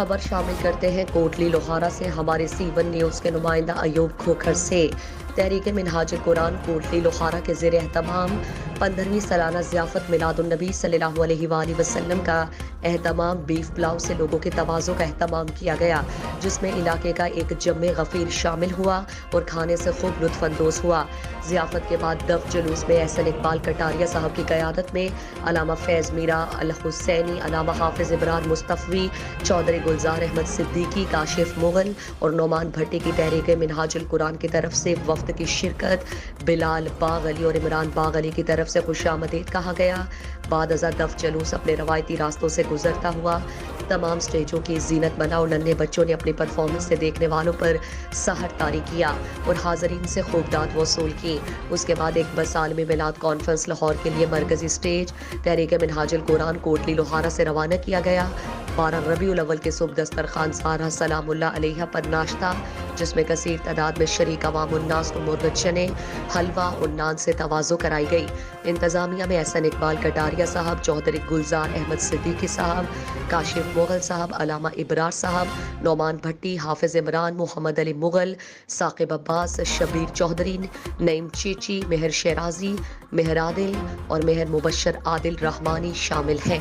خبر شامل کرتے ہیں کوٹلی لوہارا سے ہمارے سی1 نیوز کے نمائندہ ایوب کھوکھر سے۔ تحریک منہاج القرآن کوٹلی لوہارا کے زیر اہتمام 15ویں سالانہ ضیافت میلاد النبی صلی اللہ علیہ وآلہ وسلم کا اہتمام بیف پلاؤ سے لوگوں کے تواضع کا اہتمام کیا گیا، جس میں علاقے کا ایک جم غفیر شامل ہوا اور کھانے سے خوب لطف اندوز ہوا۔ ضیافت کے بعد دف جلوس میں احسن اقبال کٹاریہ صاحب کی قیادت میں علامہ فیض میرا الحسینی، علامہ حافظ عمران مصطفی، چودھری گلزار احمد صدیقی، کاشف مغل اور نعمان بھٹی کی تحریک منہاج القرآن کی طرف سے وفد کی شرکت، بلال باغ علی اور عمران باغ علی کی طرف سے خوش آمدید کہا گیا۔ بعد ازاں دف جلوس اپنے روایتی راستوں سے گزرتا ہوا تمام سٹیجوں کی زینت بنا اور ننھے بچوں نے اپنی پرفارمنس سے دیکھنے والوں پر سحر طاری کیا اور حاضرین سے خوب داد وصول کی۔ اس کے بعد ایک بس عالمی میلاد کانفرنس لاہور کے لیے مرکزی سٹیج تحریک منہاج القرآن کوٹلی لوہارا سے روانہ کیا گیا۔ 12 ربیع الاول کے صبح دسترخوان سارہ سلام اللہ علیہ پر ناشتہ، جس میں کثیر تعداد میں شریک عوام الناس کو مرغ چنے، حلوہ اور نان سے تواضع کرائی گئی۔ انتظامیہ میں احسن اقبال کٹاریہ صاحب، چودھری گلزار احمد صدیقی صاحب، کاشف مغل صاحب، علامہ ابرار صاحب، نعمان بھٹی، حافظ عمران، محمد علی مغل، ثاقب عباس، شبیر چودھری، نعیم چیچی، مہر شیرازی، مہر عادل اور مہر مبشر عادل رحمانی شامل ہیں۔